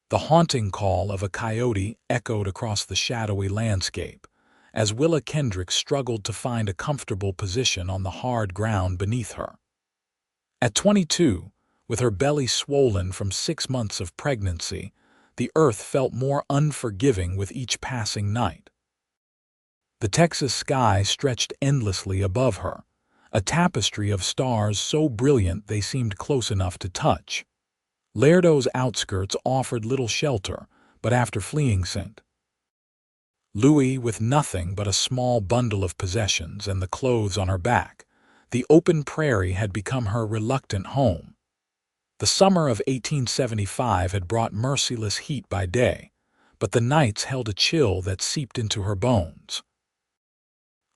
The haunting call of a coyote echoed across the shadowy landscape as Willa Kendrick struggled to find a comfortable position on the hard ground beneath her. At 22, with her belly swollen from 6 months of pregnancy, the earth felt more unforgiving with each passing night. The Texas sky stretched endlessly above her, a tapestry of stars so brilliant they seemed close enough to touch. Laredo's outskirts offered little shelter, but after fleeing St. Louis with nothing but a small bundle of possessions and the clothes on her back, the open prairie had become her reluctant home. The summer of 1875 had brought merciless heat by day, but the nights held a chill that seeped into her bones.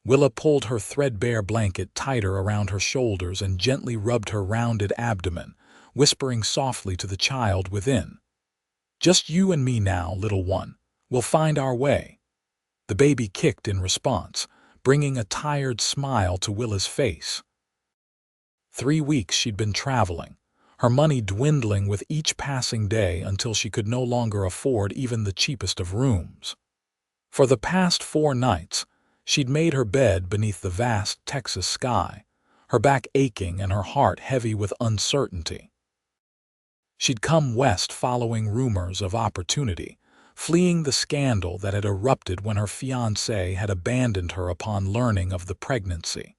Willa pulled her threadbare blanket tighter around her shoulders and gently rubbed her rounded abdomen, whispering softly to the child within. "Just you and me now, little one. We'll find our way." The baby kicked in response, bringing a tired smile to Willa's face. 3 weeks she'd been traveling, her money dwindling with each passing day until she could no longer afford even the cheapest of rooms. For the past 4 nights, she'd made her bed beneath the vast Texas sky, her back aching and her heart heavy with uncertainty. She'd come west following rumors of opportunity, fleeing the scandal that had erupted when her fiancé had abandoned her upon learning of the pregnancy.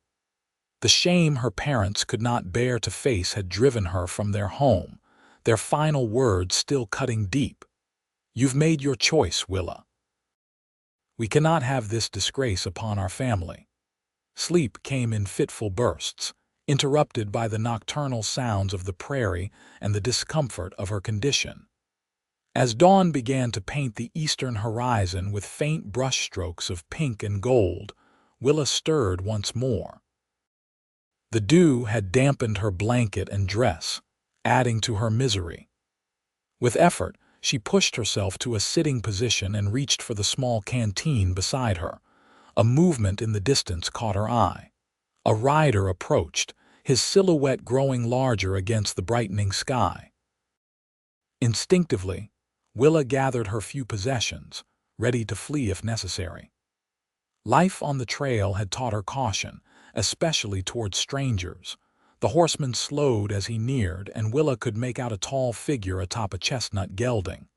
The shame her parents could not bear to face had driven her from their home, their final words still cutting deep. "You've made your choice, Willa. We cannot have this disgrace upon our family." Sleep came in fitful bursts, interrupted by the nocturnal sounds of the prairie and the discomfort of her condition. As dawn began to paint the eastern horizon with faint brushstrokes of pink and gold, Willa stirred once more. The dew had dampened her blanket and dress, adding to her misery. With effort, she pushed herself to a sitting position and reached for the small canteen beside her. A movement in the distance caught her eye. A rider approached, his silhouette growing larger against the brightening sky. Instinctively, Willa gathered her few possessions, ready to flee if necessary. Life on the trail had taught her caution, especially toward strangers. The horseman slowed as he neared, and Willa could make out a tall figure atop a chestnut gelding.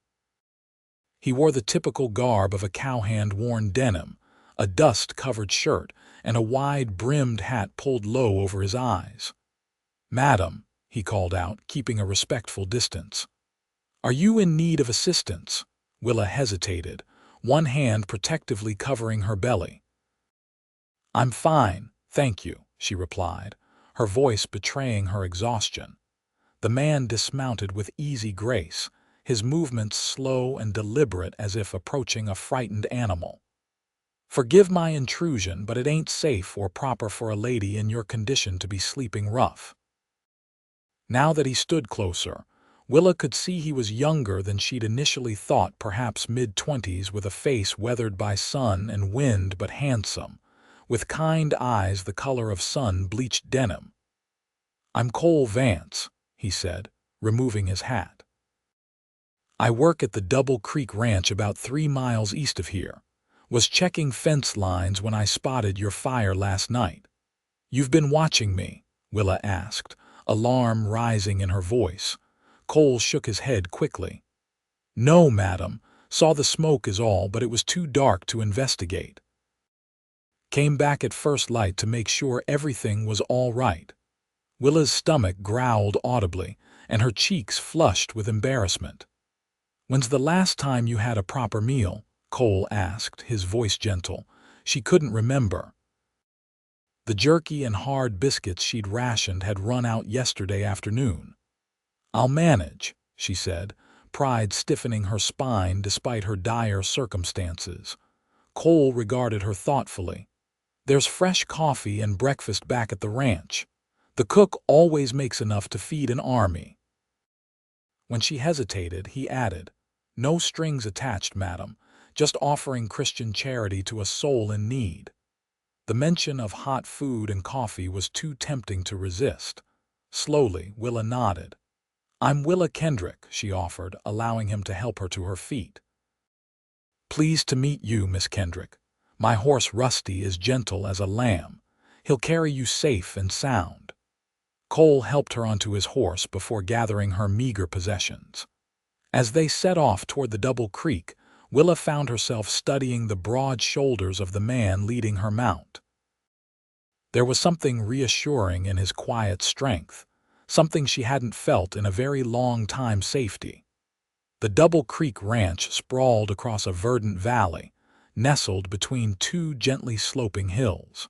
He wore the typical garb of a cowhand-worn denim, a dust-covered shirt, and a wide-brimmed hat pulled low over his eyes. "Madam," he called out, keeping a respectful distance. "Are you in need of assistance?" Willa hesitated, one hand protectively covering her belly. "I'm fine, thank you," she replied, her voice betraying her exhaustion. The man dismounted with easy grace, his movements slow and deliberate as if approaching a frightened animal. "Forgive my intrusion, but it ain't safe or proper for a lady in your condition to be sleeping rough." Now that he stood closer, Willa could see he was younger than she'd initially thought, perhaps mid-20s, with a face weathered by sun and wind but handsome, with kind eyes the color of sun-bleached denim. "I'm Cole Vance," he said, removing his hat. "I work at the Double Creek Ranch about 3 miles east of here. Was checking fence lines when I spotted your fire last night." "You've been watching me?" Willa asked, alarm rising in her voice. Cole shook his head quickly. "No, madam. Saw the smoke is all, but it was too dark to investigate. Came back at first light to make sure everything was all right." Willa's stomach growled audibly, and her cheeks flushed with embarrassment. "When's the last time you had a proper meal?" Cole asked, his voice gentle. She couldn't remember. The jerky and hard biscuits she'd rationed had run out yesterday afternoon. "I'll manage," she said, pride stiffening her spine despite her dire circumstances. Cole regarded her thoughtfully. "There's fresh coffee and breakfast back at the ranch. The cook always makes enough to feed an army." When she hesitated, he added, "No strings attached, madam, just offering Christian charity to a soul in need." The mention of hot food and coffee was too tempting to resist. Slowly, Willa nodded. "I'm Willa Kendrick," she offered, allowing him to help her to her feet. "Pleased to meet you, Miss Kendrick. My horse Rusty is gentle as a lamb. He'll carry you safe and sound." Cole helped her onto his horse before gathering her meager possessions. As they set off toward the double creek, Willa found herself studying the broad shoulders of the man leading her mount. There was something reassuring in his quiet strength, something she hadn't felt in a very long time. Safety. The Double Creek Ranch sprawled across a verdant valley, nestled between two gently sloping hills.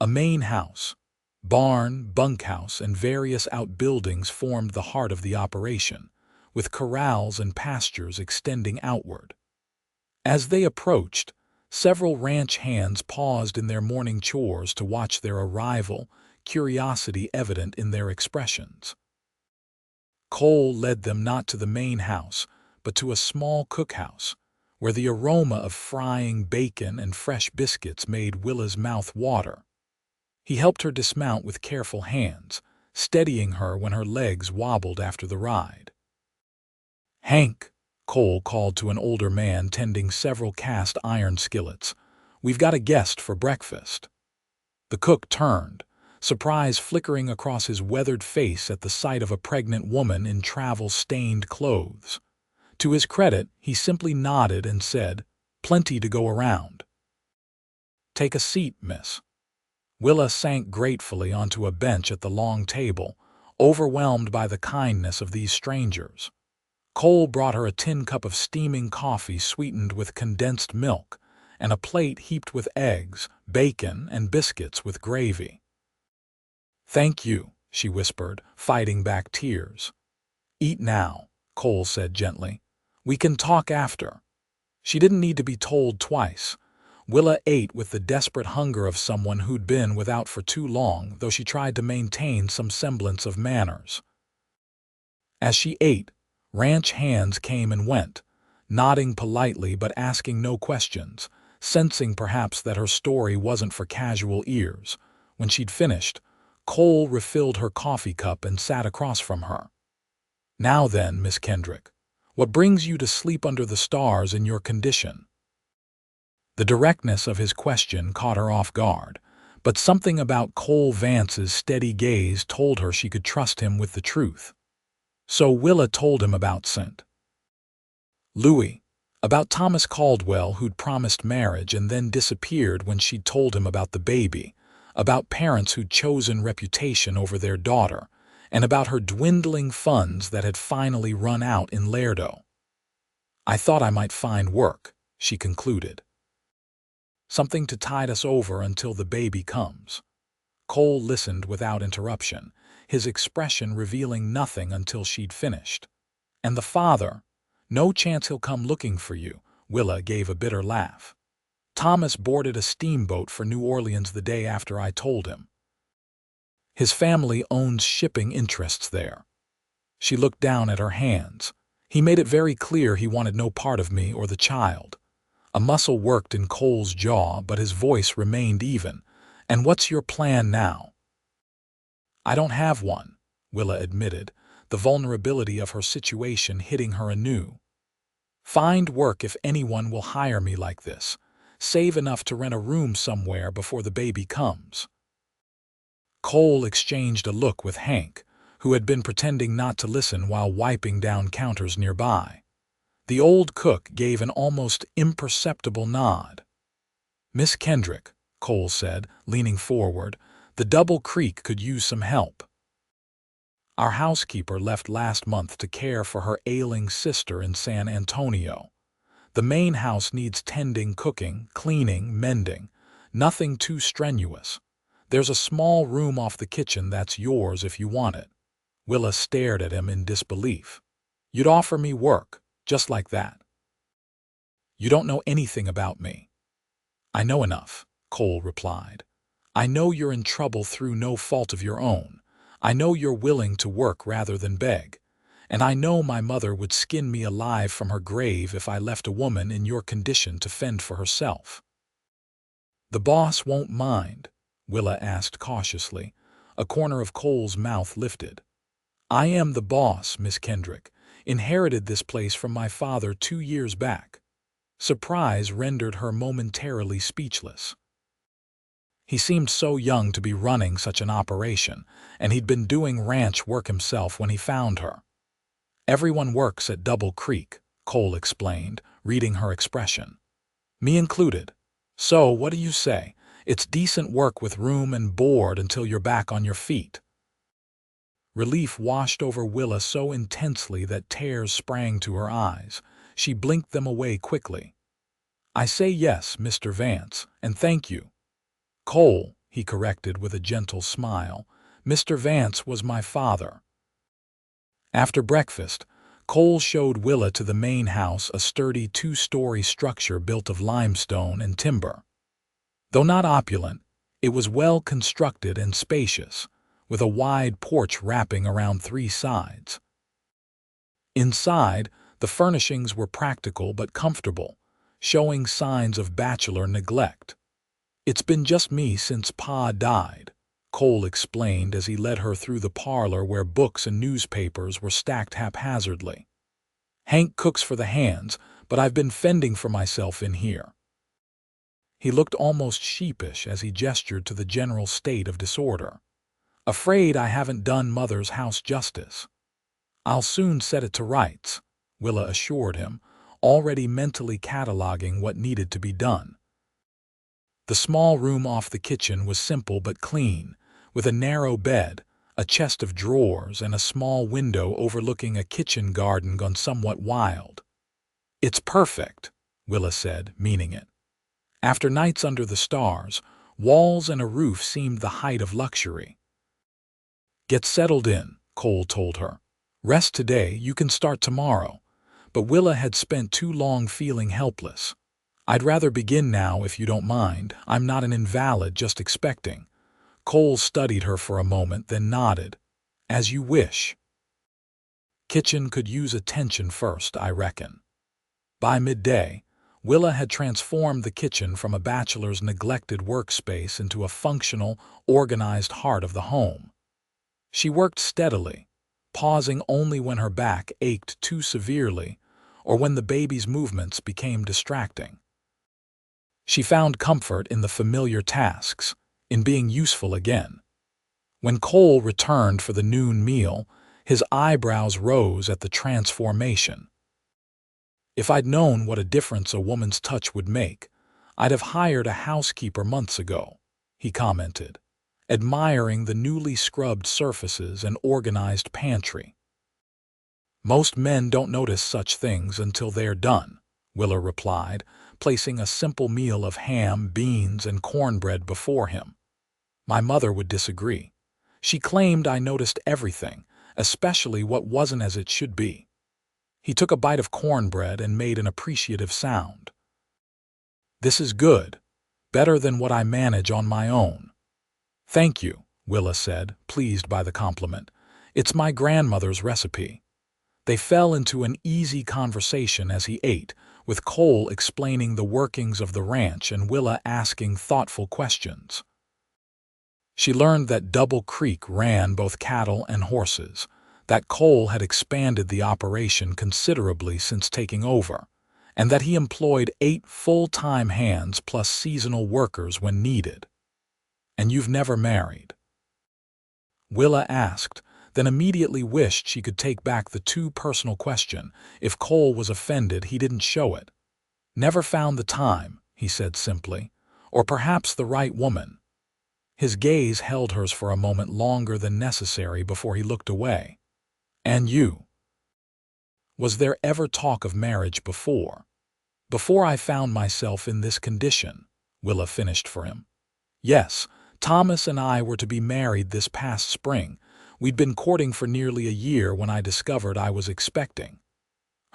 A main house, barn, bunkhouse, and various outbuildings formed the heart of the operation, with corrals and pastures extending outward. As they approached, several ranch hands paused in their morning chores to watch their arrival, curiosity evident in their expressions. Cole led them not to the main house, but to a small cookhouse, where the aroma of frying bacon and fresh biscuits made Willa's mouth water. He helped her dismount with careful hands, steadying her when her legs wobbled after the ride. "Hank," Cole called to an older man tending several cast iron skillets, "we've got a guest for breakfast." The cook turned, surprise flickering across his weathered face at the sight of a pregnant woman in travel-stained clothes. To his credit, he simply nodded and said, "Plenty to go around." "Take a seat, miss." Willa sank gratefully onto a bench at the long table, overwhelmed by the kindness of these strangers. Cole brought her a tin cup of steaming coffee sweetened with condensed milk, and a plate heaped with eggs, bacon, and biscuits with gravy. "Thank you," she whispered, fighting back tears. "Eat now," Cole said gently. "We can talk after." She didn't need to be told twice. Willa ate with the desperate hunger of someone who'd been without for too long, though she tried to maintain some semblance of manners. As she ate, ranch hands came and went, nodding politely but asking no questions, sensing perhaps that her story wasn't for casual ears. When she'd finished, Cole refilled her coffee cup and sat across from her. "Now then, Miss Kendrick, what brings you to sleep under the stars in your condition?" The directness of his question caught her off guard, but something about Cole Vance's steady gaze told her she could trust him with the truth. So Willa told him about St. Louis, about Thomas Caldwell who'd promised marriage and then disappeared when she'd told him about the baby, about parents who'd chosen reputation over their daughter, and about her dwindling funds that had finally run out in Laredo. "I thought I might find work," she concluded. "Something to tide us over until the baby comes." Cole listened without interruption, his expression revealing nothing until she'd finished. "And the father? No chance he'll come looking for you." Willa gave a bitter laugh. "Thomas boarded a steamboat for New Orleans the day after I told him. His family owns shipping interests there." She looked down at her hands. "He made it very clear he wanted no part of me or the child." A muscle worked in Cole's jaw, but his voice remained even. "And what's your plan now?" "I don't have one," Willa admitted, the vulnerability of her situation hitting her anew. "Find work if anyone will hire me like this. Save enough to rent a room somewhere before the baby comes." Cole exchanged a look with Hank, who had been pretending not to listen while wiping down counters nearby. The old cook gave an almost imperceptible nod. "Miss Kendrick," Cole said, leaning forward, "the Double Creek could use some help. Our housekeeper left last month to care for her ailing sister in San Antonio. The main house needs tending, cooking, cleaning, mending. Nothing too strenuous. There's a small room off the kitchen that's yours if you want it." Willa stared at him in disbelief. "You'd offer me work, just like that?" "You don't know anything about me." "I know enough," Cole replied. "I know you're in trouble through no fault of your own. I know you're willing to work rather than beg. And I know my mother would skin me alive from her grave if I left a woman in your condition to fend for herself." "The boss won't mind?" Willa asked cautiously. A corner of Cole's mouth lifted. "I am the boss, Miss Kendrick. Inherited this place from my father 2 years back." Surprise rendered her momentarily speechless. He seemed so young to be running such an operation, and he'd been doing ranch work himself when he found her. "Everyone works at Double Creek," Cole explained, reading her expression. "Me included. So, what do you say? It's decent work with room and board until you're back on your feet." Relief washed over Willa so intensely that tears sprang to her eyes. She blinked them away quickly. "I say yes, Mr. Vance, and thank you." "Cole," he corrected with a gentle smile. "Mr. Vance was my father." After breakfast, Cole showed Willa to the main house, a sturdy 2-story structure built of limestone and timber. Though not opulent, it was well constructed and spacious, with a wide porch wrapping around 3 sides. Inside, the furnishings were practical but comfortable, showing signs of bachelor neglect. "It's been just me since Pa died," Cole explained as he led her through the parlor where books and newspapers were stacked haphazardly. "Hank cooks for the hands, but I've been fending for myself in here." He looked almost sheepish as he gestured to the general state of disorder. "Afraid I haven't done Mother's house justice." "I'll soon set it to rights," Willa assured him, already mentally cataloging what needed to be done. The small room off the kitchen was simple but clean, with a narrow bed, a chest of drawers, and a small window overlooking a kitchen garden gone somewhat wild. "It's perfect," Willa said, meaning it. After nights under the stars, walls and a roof seemed the height of luxury. "Get settled in," Cole told her. "Rest today, you can start tomorrow." But Willa had spent too long feeling helpless. "I'd rather begin now if you don't mind. I'm not an invalid just expecting." Cole studied her for a moment, then nodded. "As you wish. Kitchen could use attention first, I reckon." By midday, Willa had transformed the kitchen from a bachelor's neglected workspace into a functional, organized heart of the home. She worked steadily, pausing only when her back ached too severely or when the baby's movements became distracting. She found comfort in the familiar tasks, in being useful again. When Cole returned for the noon meal, his eyebrows rose at the transformation. "If I'd known what a difference a woman's touch would make, I'd have hired a housekeeper months ago," he commented, admiring the newly scrubbed surfaces and organized pantry. "Most men don't notice such things until they're done," Willa replied, placing a simple meal of ham, beans, and cornbread before him. "My mother would disagree. She claimed I noticed everything, especially what wasn't as it should be." He took a bite of cornbread and made an appreciative sound. "This is good. Better than what I manage on my own." "Thank you," Willa said, pleased by the compliment. "It's my grandmother's recipe." They fell into an easy conversation as he ate, with Cole explaining the workings of the ranch and Willa asking thoughtful questions. She learned that Double Creek ran both cattle and horses, that Cole had expanded the operation considerably since taking over, and that he employed 8 full-time hands plus seasonal workers when needed. "And you've never married?" Willa asked, then immediately wished she could take back the too personal question. If Cole was offended, he didn't show it. "Never found the time," he said simply, "or perhaps the right woman." His gaze held hers for a moment longer than necessary before he looked away. "And you? Was there ever talk of marriage before?" "Before I found myself in this condition," Willa finished for him. "Yes, Thomas and I were to be married this past spring. We'd been courting for nearly a year when I discovered I was expecting."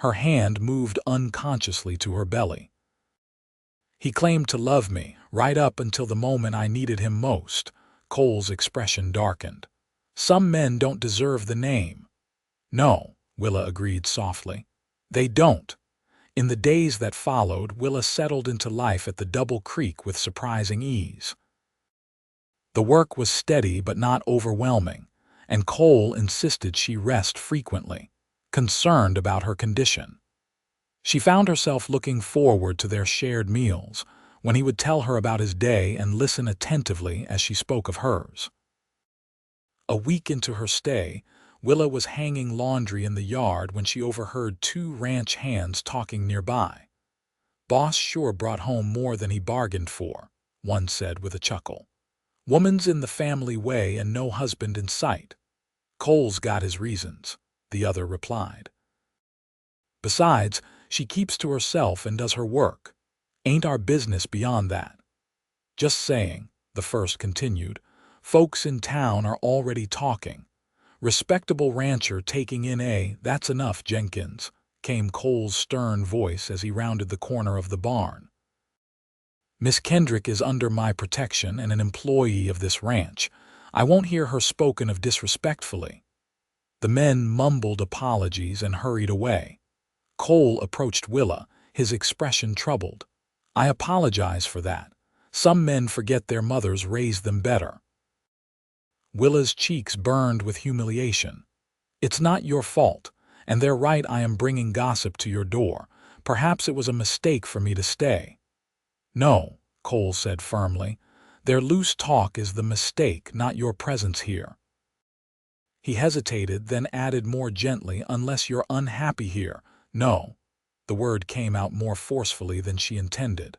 Her hand moved unconsciously to her belly. "He claimed to love me, right up until the moment I needed him most." Cole's expression darkened. "Some men don't deserve the name." "No," Willa agreed softly. "They don't." In the days that followed, Willa settled into life at the Double Creek with surprising ease. The work was steady but not overwhelming, and Cole insisted she rest frequently, concerned about her condition. She found herself looking forward to their shared meals, when he would tell her about his day and listen attentively as she spoke of hers. A week into her stay, Willa was hanging laundry in the yard when she overheard two ranch hands talking nearby. "Boss sure brought home more than he bargained for," one said with a chuckle. "Woman's in the family way and no husband in sight." "Cole's got his reasons," the other replied. "Besides, she keeps to herself and does her work. Ain't our business beyond that." "Just saying," the first continued. "Folks in town are already talking. Respectable rancher taking in that's enough, Jenkins," came Cole's stern voice as he rounded the corner of the barn. "Miss Kendrick is under my protection and an employee of this ranch. I won't hear her spoken of disrespectfully." The men mumbled apologies and hurried away. Cole approached Willa, his expression troubled. "I apologize for that. Some men forget their mothers raised them better." Willa's cheeks burned with humiliation. "It's not your fault, and they're right I am bringing gossip to your door. Perhaps it was a mistake for me to stay." "No," Cole said firmly. "Their loose talk is the mistake, not your presence here." He hesitated, then added more gently, "Unless you're unhappy here." "No." The word came out more forcefully than she intended.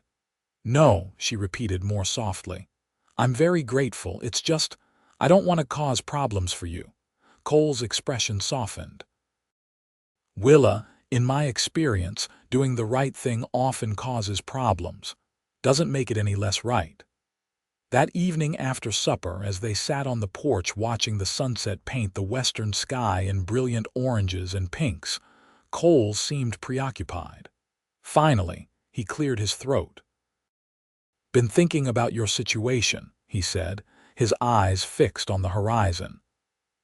"No," she repeated more softly. "I'm very grateful. It's just, I don't want to cause problems for you." Cole's expression softened. "Willa, in my experience, doing the right thing often causes problems. Doesn't make it any less right." That evening after supper, as they sat on the porch watching the sunset paint the western sky in brilliant oranges and pinks, Cole seemed preoccupied. Finally, he cleared his throat. "Been thinking about your situation," he said, his eyes fixed on the horizon.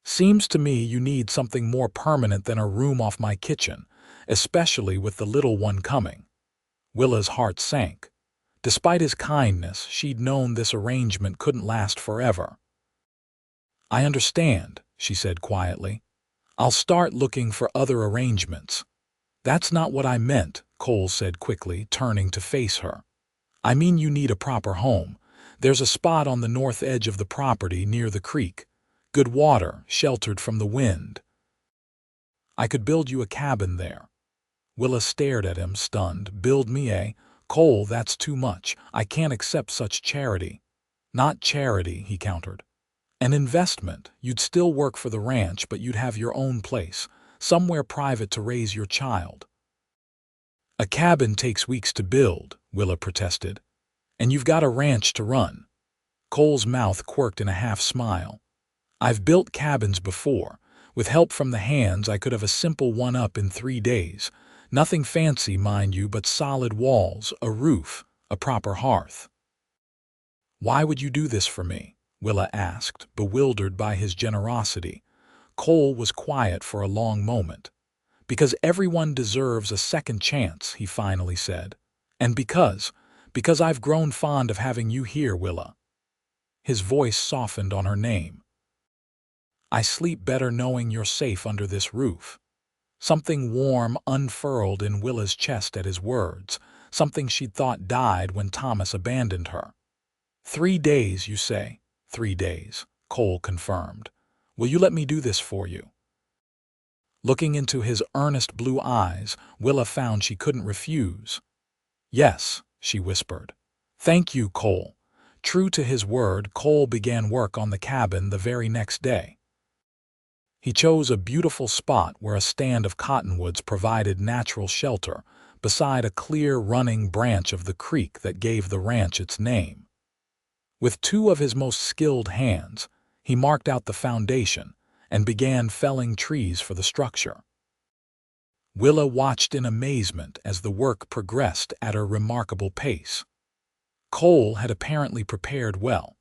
"Seems to me you need something more permanent than a room off my kitchen, especially with the little one coming." Willa's heart sank. Despite his kindness, she'd known this arrangement couldn't last forever. "I understand," she said quietly. "I'll start looking for other arrangements." "That's not what I meant," Cole said quickly, turning to face her. "I mean you need a proper home. There's a spot on the north edge of the property near the creek. Good water, sheltered from the wind. I could build you a cabin there." Willa stared at him, stunned. "Build me a—" "Cole, that's too much. I can't accept such charity." "Not charity," he countered. "An investment. You'd still work for the ranch, but you'd have your own place, somewhere private to raise your child." "A cabin takes weeks to build," Willa protested. "And you've got a ranch to run." Cole's mouth quirked in a half-smile. "I've built cabins before. With help from the hands, I could have a simple one up in 3 days. Nothing fancy, mind you, but solid walls, a roof, a proper hearth." "Why would you do this for me?" Willa asked, bewildered by his generosity. Cole was quiet for a long moment. "Because everyone deserves a second chance," he finally said. "And because I've grown fond of having you here, Willa." His voice softened on her name. "I sleep better knowing you're safe under this roof." Something warm unfurled in Willa's chest at his words, something she'd thought died when Thomas abandoned her. 3 days, you say?" "3 days," Cole confirmed. "Will you let me do this for you?" Looking into his earnest blue eyes, Willa found she couldn't refuse. "Yes," she whispered. "Thank you, Cole." True to his word, Cole began work on the cabin the very next day. He chose a beautiful spot where a stand of cottonwoods provided natural shelter, beside a clear running branch of the creek that gave the ranch its name. With 2 of his most skilled hands, he marked out the foundation and began felling trees for the structure. Willa watched in amazement as the work progressed at a remarkable pace. Cole had apparently prepared well,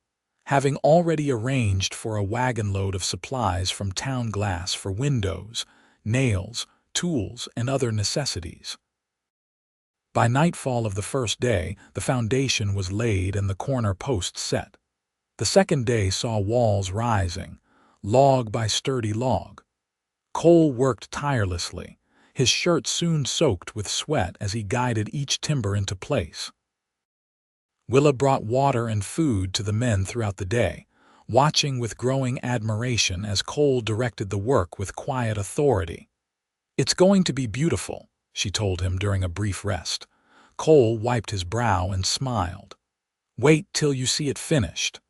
having already arranged for a wagon load of supplies from town glass for windows, nails, tools, and other necessities. By nightfall of the first day, the foundation was laid and the corner posts set. The second day saw walls rising, log by sturdy log. Cole worked tirelessly, his shirt soon soaked with sweat as he guided each timber into place. Willa brought water and food to the men throughout the day, watching with growing admiration as Cole directed the work with quiet authority. "It's going to be beautiful," she told him during a brief rest. Cole wiped his brow and smiled. "Wait till you see it finished."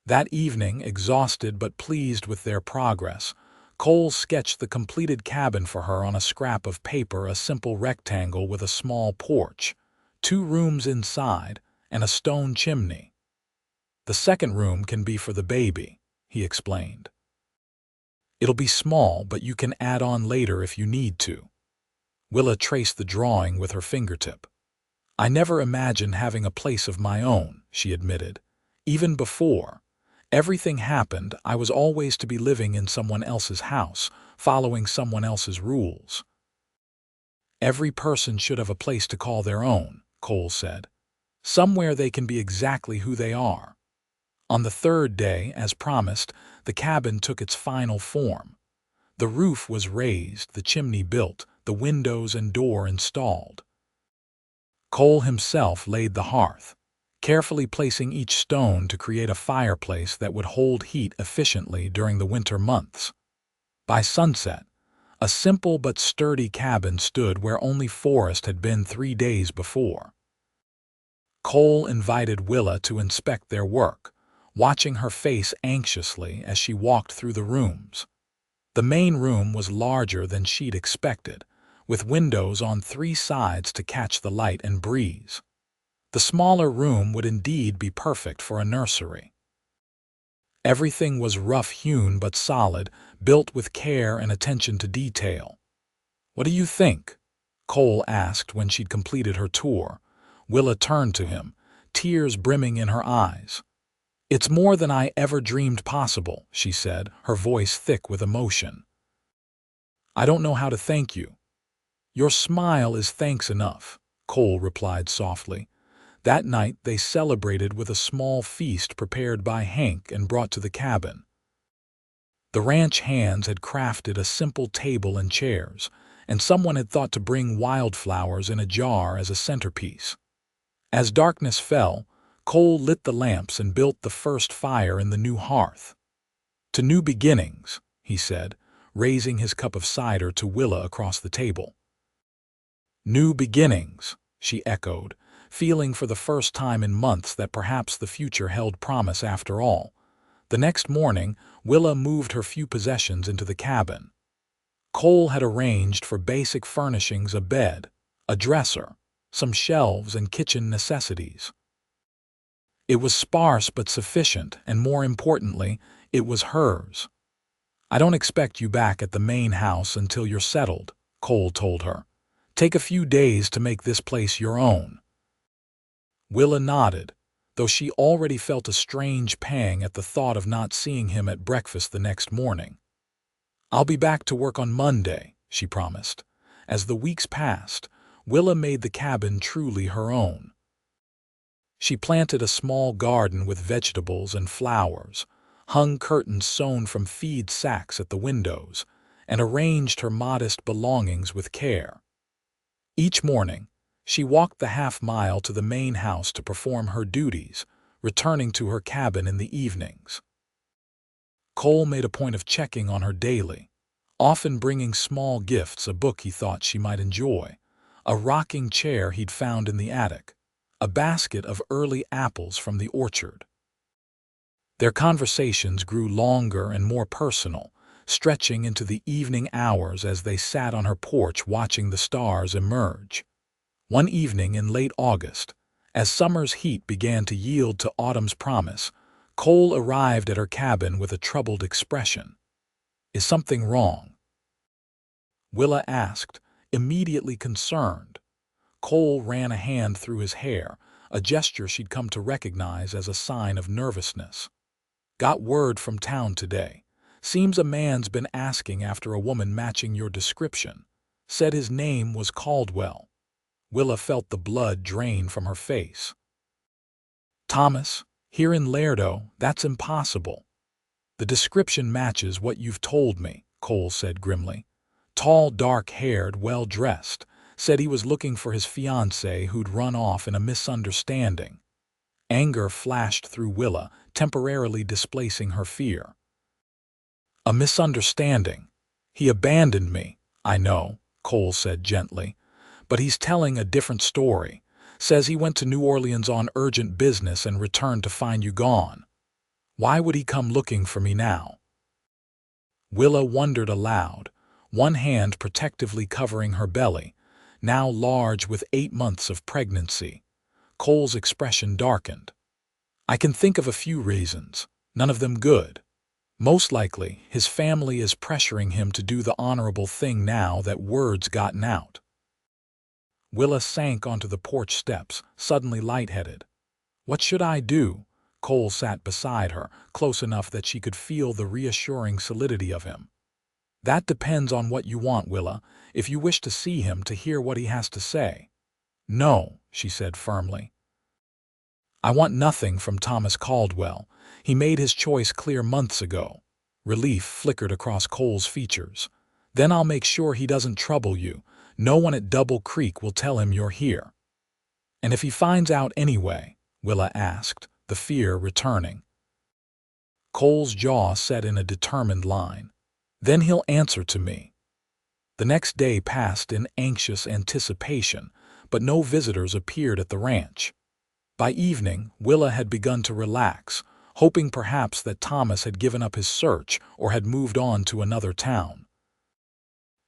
That evening, exhausted but pleased with their progress, Cole sketched the completed cabin for her on a scrap of paper, a simple rectangle with a small porch, 2 rooms inside, and a stone chimney. "The second room can be for the baby," he explained. "It'll be small, but you can add on later if you need to." Willa traced the drawing with her fingertip. "I never imagined having a place of my own," she admitted. "Even before everything happened, I was always to be living in someone else's house, following someone else's rules." "Every person should have a place to call their own," Cole said. "Somewhere they can be exactly who they are." On the third day, as promised, the cabin took its final form. The roof was raised, the chimney built, the windows and door installed. Cole himself laid the hearth, carefully placing each stone to create a fireplace that would hold heat efficiently during the winter months. By sunset, a simple but sturdy cabin stood where only forest had been 3 days before. Cole invited Willa to inspect their work, watching her face anxiously as she walked through the rooms. The main room was larger than she'd expected, with windows on 3 sides to catch the light and breeze. The smaller room would indeed be perfect for a nursery. Everything was rough-hewn but solid, built with care and attention to detail. "What do you think?" Cole asked when she'd completed her tour. Willa turned to him, tears brimming in her eyes. "It's more than I ever dreamed possible," she said, her voice thick with emotion. "I don't know how to thank you." "Your smile is thanks enough," Cole replied softly. That night they celebrated with a small feast prepared by Hank and brought to the cabin. The ranch hands had crafted a simple table and chairs, and someone had thought to bring wildflowers in a jar as a centerpiece. As darkness fell, Cole lit the lamps and built the first fire in the new hearth. "To new beginnings," he said, raising his cup of cider to Willa across the table. "New beginnings," she echoed, feeling for the first time in months that perhaps the future held promise after all. The next morning, Willa moved her few possessions into the cabin. Cole had arranged for basic furnishings: a bed, a dresser, some shelves, and kitchen necessities. It was sparse but sufficient, and more importantly, it was hers. "I don't expect you back at the main house until you're settled," Cole told her. "Take a few days to make this place your own." Willa nodded, though she already felt a strange pang at the thought of not seeing him at breakfast the next morning. "I'll be back to work on Monday," she promised. As the weeks passed, Willa made the cabin truly her own. She planted a small garden with vegetables and flowers, hung curtains sewn from feed sacks at the windows, and arranged her modest belongings with care. Each morning, she walked the half-mile to the main house to perform her duties, returning to her cabin in the evenings. Cole made a point of checking on her daily, often bringing small gifts: a book he thought she might enjoy, a rocking chair he'd found in the attic, a basket of early apples from the orchard. Their conversations grew longer and more personal, stretching into the evening hours as they sat on her porch watching the stars emerge. One evening in late August, as summer's heat began to yield to autumn's promise, Cole arrived at her cabin with a troubled expression. "Is something wrong?" Willa asked, immediately concerned. Cole ran a hand through his hair, a gesture she'd come to recognize as a sign of nervousness. "Got word from town today. Seems a man's been asking after a woman matching your description. Said his name was Caldwell." Willa felt the blood drain from her face. "Thomas, here in Laredo, that's impossible." The description matches what you've told me, Cole said grimly. Tall, dark-haired, well-dressed, said he was looking for his fiancé who'd run off in a misunderstanding. Anger flashed through Willa, temporarily displacing her fear. A misunderstanding. He abandoned me, I know, Cole said gently. But he's telling a different story. Says he went to New Orleans on urgent business and returned to find you gone. Why would he come looking for me now? Willa wondered aloud, one hand protectively covering her belly, now large with 8 months of pregnancy. Cole's expression darkened. I can think of a few reasons, none of them good. Most likely, his family is pressuring him to do the honorable thing now that word's gotten out. Willa sank onto the porch steps, suddenly lightheaded. What should I do? Cole sat beside her, close enough that she could feel the reassuring solidity of him. That depends on what you want, Willa, if you wish to see him to hear what he has to say. No, she said firmly. I want nothing from Thomas Caldwell. He made his choice clear months ago. Relief flickered across Cole's features. Then I'll make sure he doesn't trouble you. No one at Double Creek will tell him you're here. And if he finds out anyway, Willa asked, the fear returning. Cole's jaw set in a determined line. Then he'll answer to me. The next day passed in anxious anticipation, but no visitors appeared at the ranch. By evening, Willa had begun to relax, hoping perhaps that Thomas had given up his search or had moved on to another town.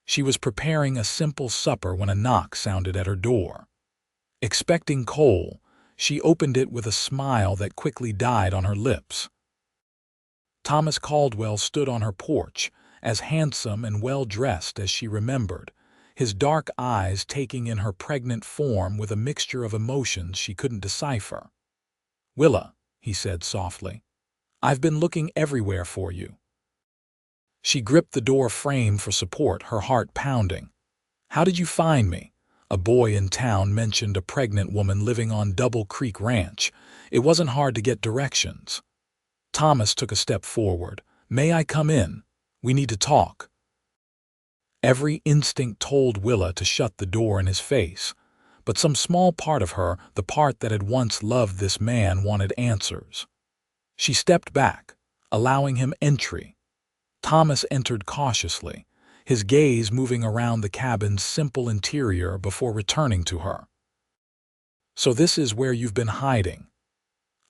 She was preparing a simple supper when a knock sounded at her door. Expecting Cole, she opened it with a smile that quickly died on her lips. Thomas Caldwell stood on her porch, as handsome and well-dressed as she remembered, his dark eyes taking in her pregnant form with a mixture of emotions she couldn't decipher. Willa, he said softly, I've been looking everywhere for you. She gripped the door frame for support, her heart pounding. How did you find me? A boy in town mentioned a pregnant woman living on Double Creek Ranch. It wasn't hard to get directions. Thomas took a step forward. May I come in? We need to talk. Every instinct told Willa to shut the door in his face, but some small part of her, the part that had once loved this man, wanted answers. She stepped back, allowing him entry. Thomas entered cautiously, his gaze moving around the cabin's simple interior before returning to her. So this is where you've been hiding.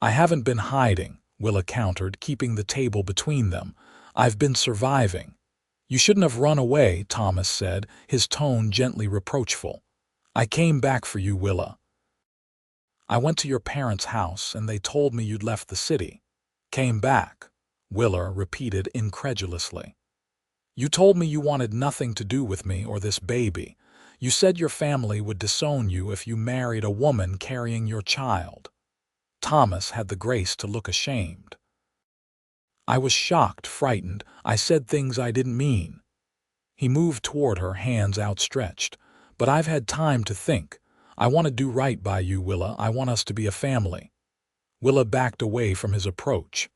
I haven't been hiding, Willa countered, keeping the table between them. I've been surviving. You shouldn't have run away, Thomas said, his tone gently reproachful. I came back for you, Willa. I went to your parents' house and they told me you'd left the city. Came back, Willa repeated incredulously. You told me you wanted nothing to do with me or this baby. You said your family would disown you if you married a woman carrying your child. Thomas had the grace to look ashamed. I was shocked, frightened. I said things I didn't mean. He moved toward her, hands outstretched. But I've had time to think. I want to do right by you, Willa. I want us to be a family. Willa backed away from his approach.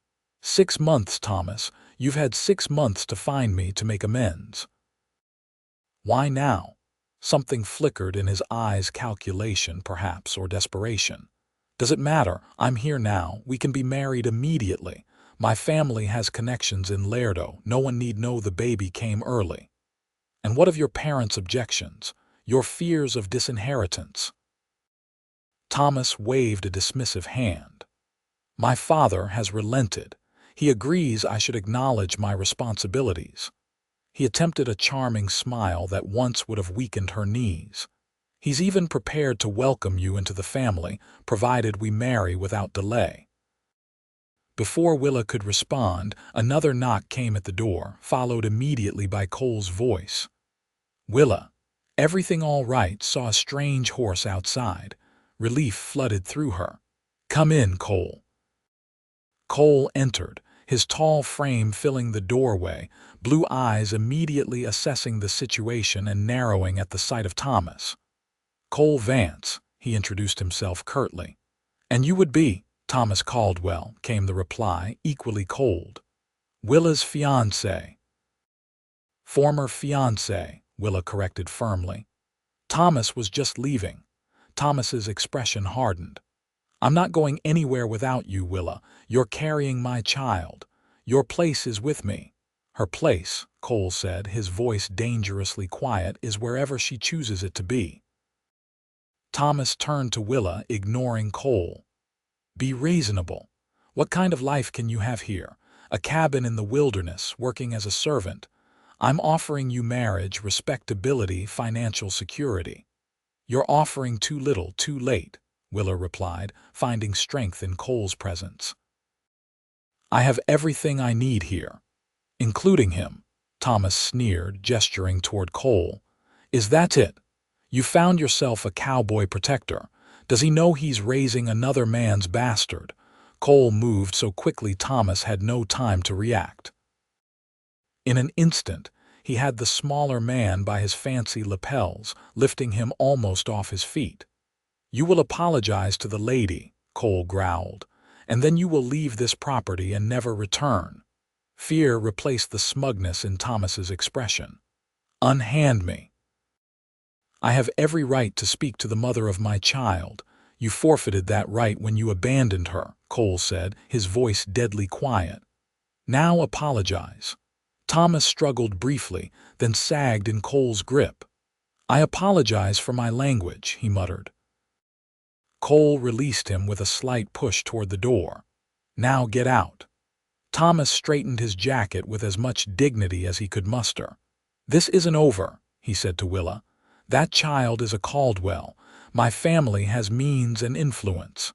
6 months, Thomas. You've had 6 months to find me, to make amends. Why now? Something flickered in his eyes, calculation, perhaps, or desperation. Does it matter? I'm here now. We can be married immediately. My family has connections in Laredo. No one need know the baby came early. And what of your parents' objections? Your fears of disinheritance? Thomas waved a dismissive hand. My father has relented. He agrees I should acknowledge my responsibilities. He attempted a charming smile that once would have weakened her knees. He's even prepared to welcome you into the family, provided we marry without delay. Before Willa could respond, another knock came at the door, followed immediately by Cole's voice. Willa, everything all right? Saw a strange horse outside. Relief flooded through her. Come in, Cole. Cole entered, his tall frame filling the doorway, blue eyes immediately assessing the situation and narrowing at the sight of Thomas. Cole Vance, he introduced himself curtly. And you would be Thomas Caldwell, came the reply, equally cold. Willa's fiancé. Former fiancé, Willa corrected firmly. Thomas was just leaving. Thomas's expression hardened. I'm not going anywhere without you, Willa. You're carrying my child. Your place is with me. Her place, Cole said, his voice dangerously quiet, is wherever she chooses it to be. Thomas turned to Willa, ignoring Cole. Be reasonable. What kind of life can you have here? A cabin in the wilderness, working as a servant. I'm offering you marriage, respectability, financial security. You're offering too little, too late, Willa replied, finding strength in Cole's presence. I have everything I need here, including him, Thomas sneered, gesturing toward Cole. Is that it? You found yourself a cowboy protector. Does he know he's raising another man's bastard? Cole moved so quickly Thomas had no time to react. In an instant, he had the smaller man by his fancy lapels, lifting him almost off his feet. You will apologize to the lady, Cole growled, and then you will leave this property and never return. Fear replaced the smugness in Thomas's expression. Unhand me. I have every right to speak to the mother of my child. You forfeited that right when you abandoned her, Cole said, his voice deadly quiet. Now apologize. Thomas struggled briefly, then sagged in Cole's grip. I apologize for my language, he muttered. Cole released him with a slight push toward the door. Now get out. Thomas straightened his jacket with as much dignity as he could muster. This isn't over, he said to Willa. That child is a Caldwell. My family has means and influence.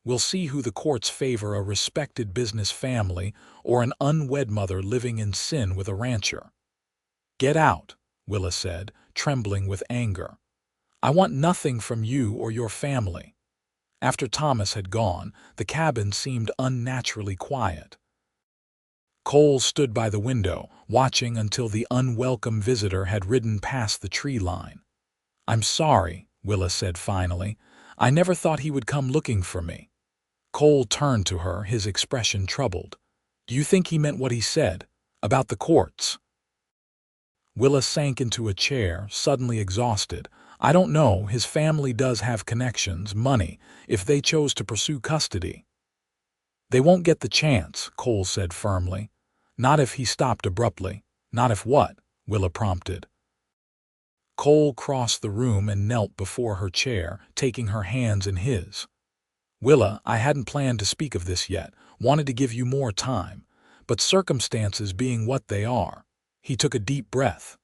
We'll see who the courts favor, a respected business family or an unwed mother living in sin with a rancher. Get out, Willa said, trembling with anger. I want nothing from you or your family. After Thomas had gone, the cabin seemed unnaturally quiet. Cole stood by the window, watching until the unwelcome visitor had ridden past the tree line. I'm sorry, Willa said finally. I never thought he would come looking for me. Cole turned to her, his expression troubled. Do you think he meant what he said? About the courts? Willa sank into a chair, suddenly exhausted. I don't know, his family does have connections, money, if they chose to pursue custody. They won't get the chance, Cole said firmly. Not if he stopped abruptly. Not if what? Willa prompted. Cole crossed the room and knelt before her chair, taking her hands in his. Willa, I hadn't planned to speak of this yet, wanted to give you more time, but circumstances being what they are. He took a deep breath.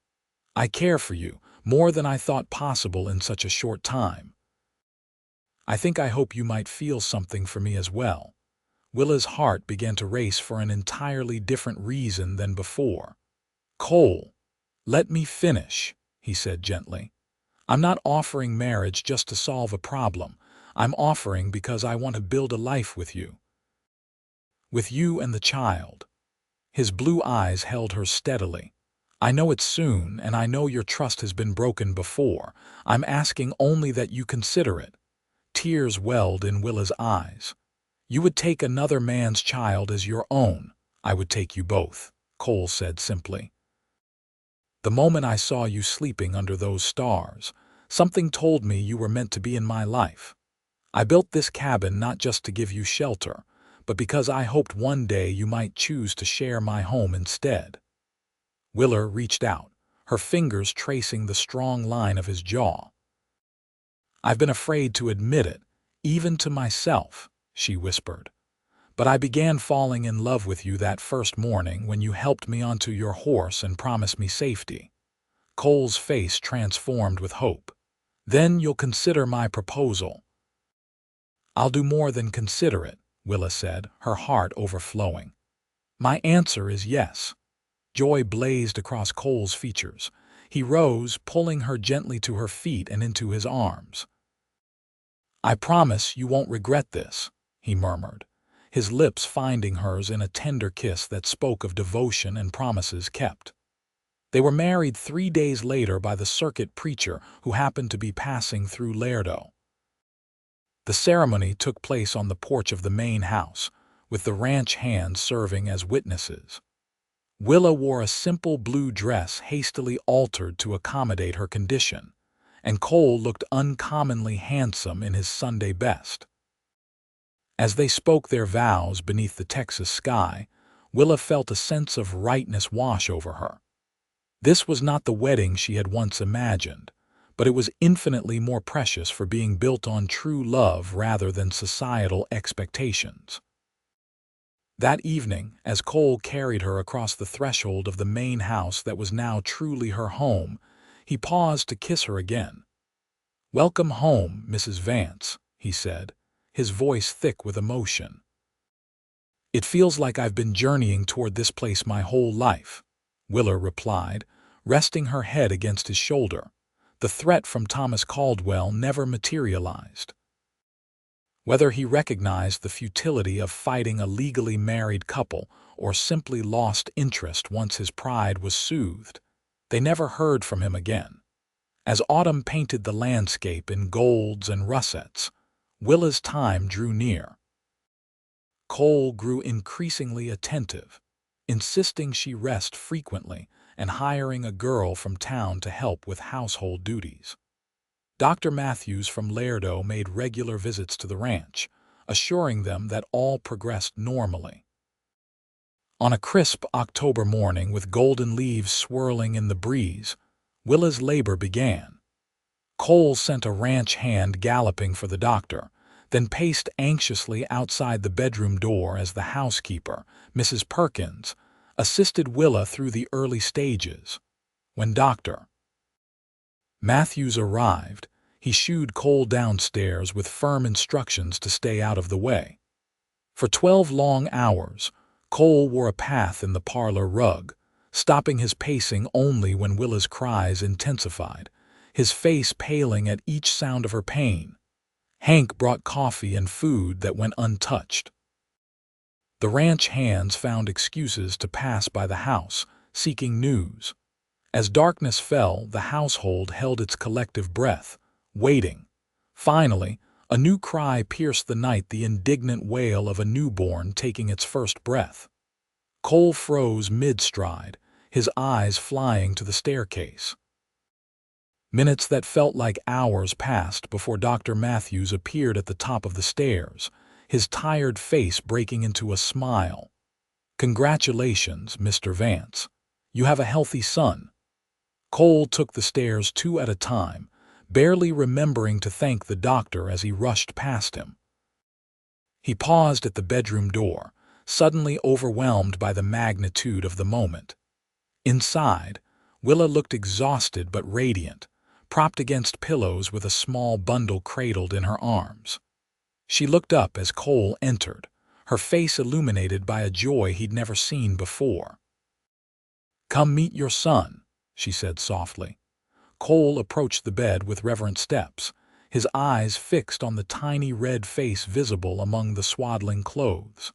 I care for you, more than I thought possible in such a short time. I hope you might feel something for me as well. Willa's heart began to race for an entirely different reason than before. Cole, let me finish, he said gently. I'm not offering marriage just to solve a problem. I'm offering because I want to build a life with you. With you and the child. His blue eyes held her steadily. I know it's soon, and I know your trust has been broken before. I'm asking only that you consider it. Tears welled in Willa's eyes. You would take another man's child as your own. I would take you both, Cole said simply. The moment I saw you sleeping under those stars, something told me you were meant to be in my life. I built this cabin not just to give you shelter, but because I hoped one day you might choose to share my home instead. Willa reached out, her fingers tracing the strong line of his jaw. I've been afraid to admit it, even to myself, she whispered. But I began falling in love with you that first morning when you helped me onto your horse and promised me safety. Cole's face transformed with hope. Then you'll consider my proposal. I'll do more than consider it, Willa said, her heart overflowing. My answer is yes. Joy blazed across Cole's features. He rose, pulling her gently to her feet and into his arms. I promise you won't regret this, he murmured, his lips finding hers in a tender kiss that spoke of devotion and promises kept. They were married 3 days later by the circuit preacher who happened to be passing through Laredo. The ceremony took place on the porch of the main house, with the ranch hands serving as witnesses. Willa wore a simple blue dress hastily altered to accommodate her condition, and Cole looked uncommonly handsome in his Sunday best. As they spoke their vows beneath the Texas sky, Willa felt a sense of rightness wash over her. This was not the wedding she had once imagined, but it was infinitely more precious for being built on true love rather than societal expectations. That evening, as Cole carried her across the threshold of the main house that was now truly her home, he paused to kiss her again. "Welcome home, Mrs. Vance," he said, his voice thick with emotion. "It feels like I've been journeying toward this place my whole life," Willa replied, resting her head against his shoulder. The threat from Thomas Caldwell never materialized. Whether he recognized the futility of fighting a legally married couple or simply lost interest once his pride was soothed, they never heard from him again. As autumn painted the landscape in golds and russets, Willa's time drew near. Cole grew increasingly attentive, insisting she rest frequently and hiring a girl from town to help with household duties. Dr. Matthews from Laredo made regular visits to the ranch, assuring them that all progressed normally. On a crisp October morning with golden leaves swirling in the breeze, Willa's labor began. Cole sent a ranch hand galloping for the doctor, then paced anxiously outside the bedroom door as the housekeeper, Mrs. Perkins, assisted Willa through the early stages. When Dr. Matthews arrived, he shooed Cole downstairs with firm instructions to stay out of the way. For 12 long hours, Cole wore a path in the parlor rug, stopping his pacing only when Willa's cries intensified, his face paling at each sound of her pain. Hank brought coffee and food that went untouched. The ranch hands found excuses to pass by the house, seeking news. As darkness fell, the household held its collective breath, waiting. Finally, a new cry pierced the night, the indignant wail of a newborn taking its first breath. Cole froze mid-stride, his eyes flying to the staircase. Minutes that felt like hours passed before Dr. Matthews appeared at the top of the stairs, his tired face breaking into a smile. "Congratulations, Mr. Vance. You have a healthy son." Cole took the stairs 2 at a time, barely remembering to thank the doctor as he rushed past him. He paused at the bedroom door, suddenly overwhelmed by the magnitude of the moment. Inside, Willa looked exhausted but radiant, propped against pillows with a small bundle cradled in her arms. She looked up as Cole entered, her face illuminated by a joy he'd never seen before. "Come meet your son," she said softly. Cole approached the bed with reverent steps, his eyes fixed on the tiny red face visible among the swaddling clothes.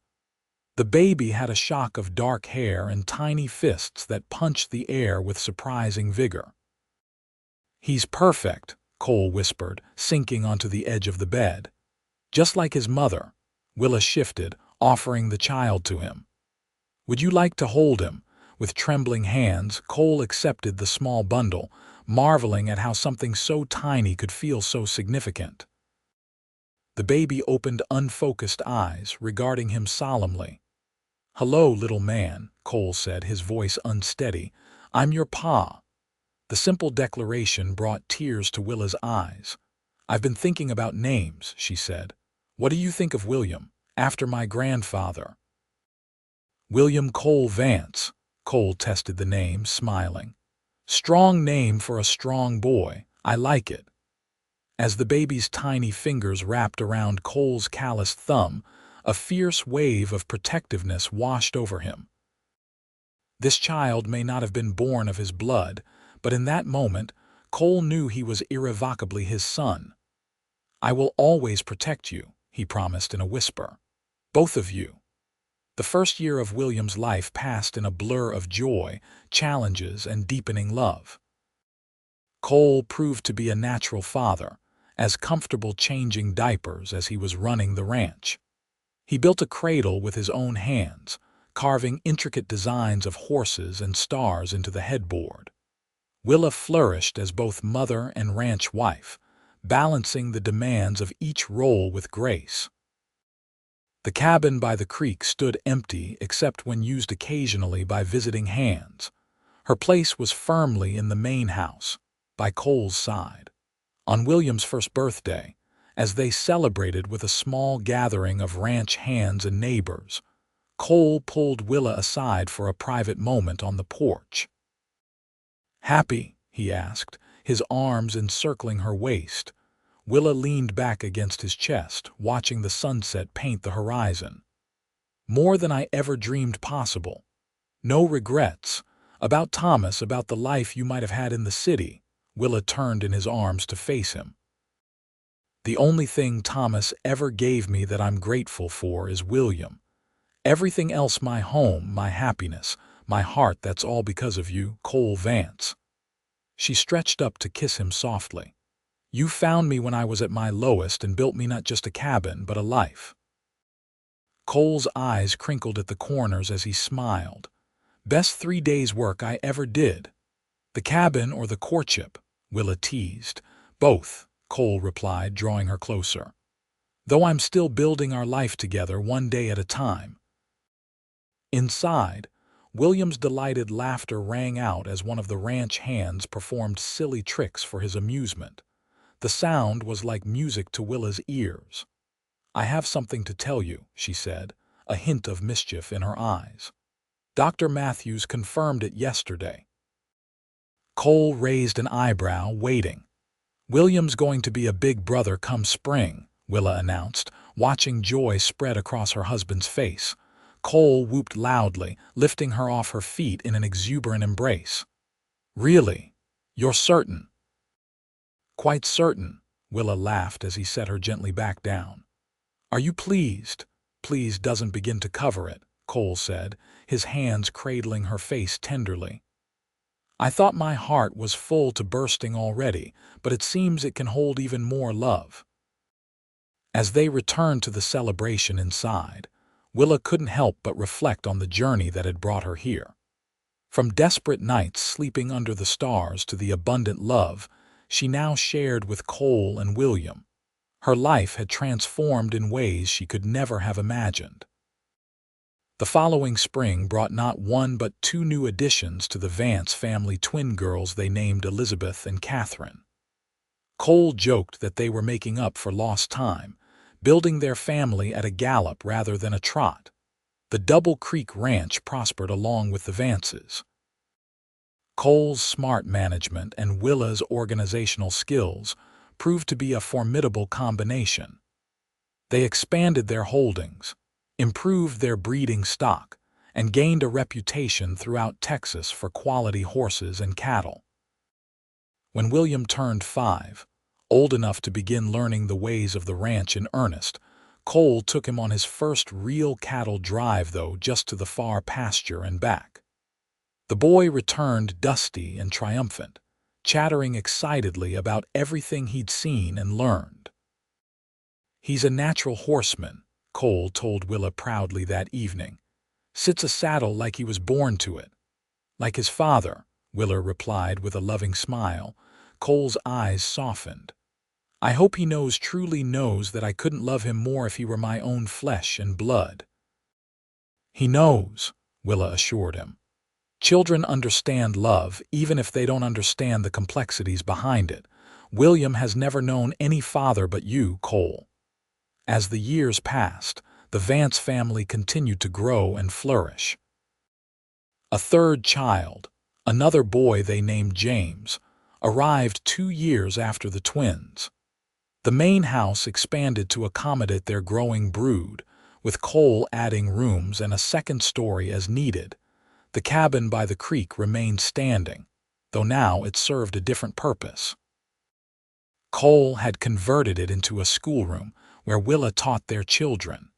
The baby had a shock of dark hair and tiny fists that punched the air with surprising vigor. "He's perfect," Cole whispered, sinking onto the edge of the bed. "Just like his mother." Willa shifted, offering the child to him. "Would you like to hold him?" With trembling hands, Cole accepted the small bundle, marveling at how something so tiny could feel so significant. The baby opened unfocused eyes, regarding him solemnly. "Hello, little man," Cole said, his voice unsteady. "I'm your pa." The simple declaration brought tears to Willa's eyes. "I've been thinking about names," she said. "What do you think of William, after my grandfather?" "William Cole Vance." Cole tested the name, smiling. "Strong name for a strong boy. I like it." As the baby's tiny fingers wrapped around Cole's calloused thumb, a fierce wave of protectiveness washed over him. This child may not have been born of his blood, but in that moment, Cole knew he was irrevocably his son. "I will always protect you," he promised in a whisper. "Both of you." The first year of William's life passed in a blur of joy, challenges, and deepening love. Cole proved to be a natural father, as comfortable changing diapers as he was running the ranch. He built a cradle with his own hands, carving intricate designs of horses and stars into the headboard. Willa flourished as both mother and ranch wife, balancing the demands of each role with grace. The cabin by the creek stood empty except when used occasionally by visiting hands. Her place was firmly in the main house, by Cole's side. On William's first birthday, as they celebrated with a small gathering of ranch hands and neighbors, Cole pulled Willa aside for a private moment on the porch. "Happy?" he asked, his arms encircling her waist. Willa leaned back against his chest, watching the sunset paint the horizon. "More than I ever dreamed possible. No regrets. About Thomas, about the life you might have had in the city." Willa turned in his arms to face him. "The only thing Thomas ever gave me that I'm grateful for is William. Everything else, my home, my happiness, my heart, that's all because of you, Cole Vance." She stretched up to kiss him softly. "You found me when I was at my lowest and built me not just a cabin, but a life." Cole's eyes crinkled at the corners as he smiled. "Best 3 days' work I ever did." "The cabin or the courtship?" Willa teased. "Both," Cole replied, drawing her closer. "Though I'm still building our life together one day at a time." Inside, William's delighted laughter rang out as one of the ranch hands performed silly tricks for his amusement. The sound was like music to Willa's ears. "I have something to tell you," she said, a hint of mischief in her eyes. "Dr. Matthews confirmed it yesterday." Cole raised an eyebrow, waiting. "William's going to be a big brother come spring," Willa announced, watching joy spread across her husband's face. Cole whooped loudly, lifting her off her feet in an exuberant embrace. "Really? You're certain?" "Quite certain," Willa laughed as he set her gently back down. "Are you pleased?" "Pleased doesn't begin to cover it," Cole said, his hands cradling her face tenderly. "I thought my heart was full to bursting already, but it seems it can hold even more love." As they returned to the celebration inside, Willa couldn't help but reflect on the journey that had brought her here. From desperate nights sleeping under the stars to the abundant love she now shared with Cole and William, her life had transformed in ways she could never have imagined. The following spring brought not one but 2 new additions to the Vance family, twin girls they named Elizabeth and Catherine. Cole joked that they were making up for lost time, building their family at a gallop rather than a trot. The Double Creek Ranch prospered along with the Vances. Cole's smart management and Willa's organizational skills proved to be a formidable combination. They expanded their holdings, improved their breeding stock, and gained a reputation throughout Texas for quality horses and cattle. When William turned 5, old enough to begin learning the ways of the ranch in earnest, Cole took him on his first real cattle drive, though just to the far pasture and back. The boy returned dusty and triumphant, chattering excitedly about everything he'd seen and learned. "He's a natural horseman," Cole told Willa proudly that evening. "Sits a saddle like he was born to it." "Like his father," Willa replied with a loving smile. Cole's eyes softened. "I hope he truly knows that I couldn't love him more if he were my own flesh and blood." "He knows," Willa assured him. "Children understand love, even if they don't understand the complexities behind it. William has never known any father but you, Cole." As the years passed, the Vance family continued to grow and flourish. A third child, another boy they named James, arrived 2 years after the twins. The main house expanded to accommodate their growing brood, with Cole adding rooms and a second story as needed. The cabin by the creek remained standing, though now it served a different purpose. Cole had converted it into a schoolroom where Willa taught their children,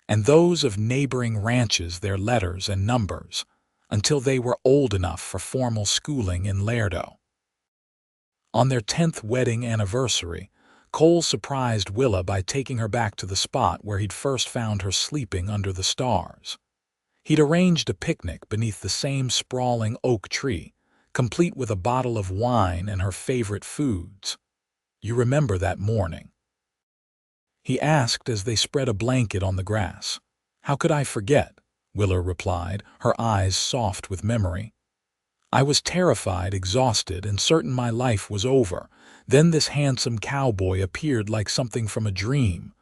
and those of neighboring ranches their letters and numbers, until they were old enough for formal schooling in Laredo. On their 10th wedding anniversary, Cole surprised Willa by taking her back to the spot where he'd first found her sleeping under the stars. He'd arranged a picnic beneath the same sprawling oak tree, complete with a bottle of wine and her favorite foods. "You remember that morning?" he asked as they spread a blanket on the grass. "How could I forget?" Willa replied, her eyes soft with memory. "I was terrified, exhausted, and certain my life was over. Then this handsome cowboy appeared like something from a dream."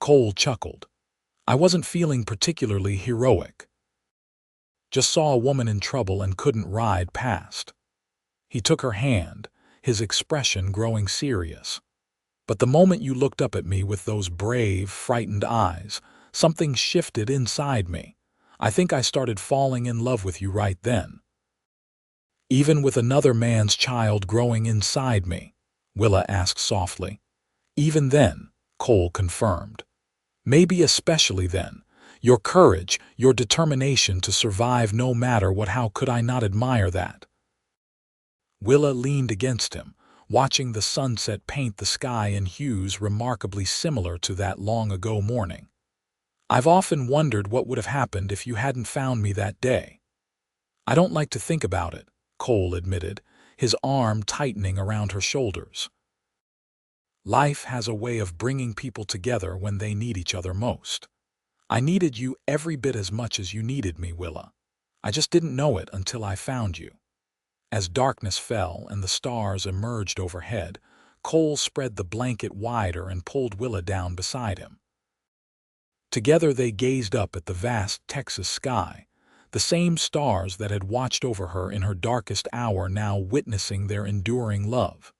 Cole chuckled. "I wasn't feeling particularly heroic. Just saw a woman in trouble and couldn't ride past." He took her hand, his expression growing serious. "But the moment you looked up at me with those brave, frightened eyes, something shifted inside me. I think I started falling in love with you right then. Even with another man's child growing inside me?" Willa asked softly. "Even then," Cole confirmed. "Maybe especially then. Your courage, your determination to survive no matter what. How could I not admire that?" Willa leaned against him, watching the sunset paint the sky in hues remarkably similar to that long-ago morning. "I've often wondered what would have happened if you hadn't found me that day." "I don't like to think about it," Cole admitted, his arm tightening around her shoulders. "Life has a way of bringing people together when they need each other most. I needed you every bit as much as you needed me, Willa. I just didn't know it until I found you." As darkness fell and the stars emerged overhead, Cole spread the blanket wider and pulled Willa down beside him. Together they gazed up at the vast Texas sky, the same stars that had watched over her in her darkest hour now witnessing their enduring love.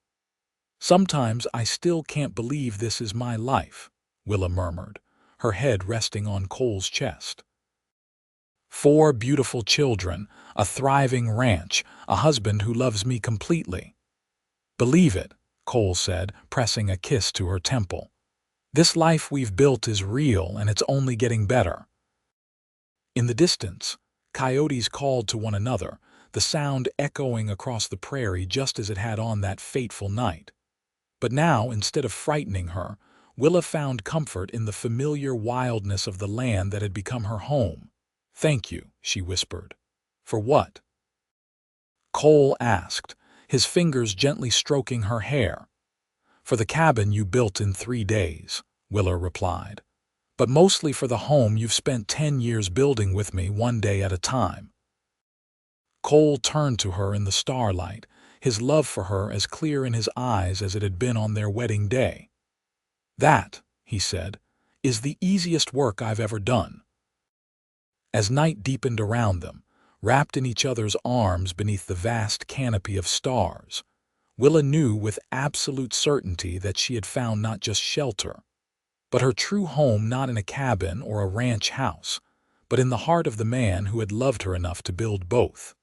"Sometimes I still can't believe this is my life," Willa murmured, her head resting on Cole's chest. "4 beautiful children, a thriving ranch, a husband who loves me completely." "Believe it," Cole said, pressing a kiss to her temple. "This life we've built is real and it's only getting better." In the distance, coyotes called to one another, the sound echoing across the prairie just as it had on that fateful night. But now, instead of frightening her, Willa found comfort in the familiar wildness of the land that had become her home. "Thank you," she whispered. "For what?" Cole asked, his fingers gently stroking her hair. "For the cabin you built in 3 days," Willa replied. "But mostly for the home you've spent 10 years building with me, one day at a time." Cole turned to her in the starlight, his love for her as clear in his eyes as it had been on their wedding day. "That," he said, "is the easiest work I've ever done." As night deepened around them, wrapped in each other's arms beneath the vast canopy of stars, Willa knew with absolute certainty that she had found not just shelter, but her true home, not in a cabin or a ranch house, but in the heart of the man who had loved her enough to build both.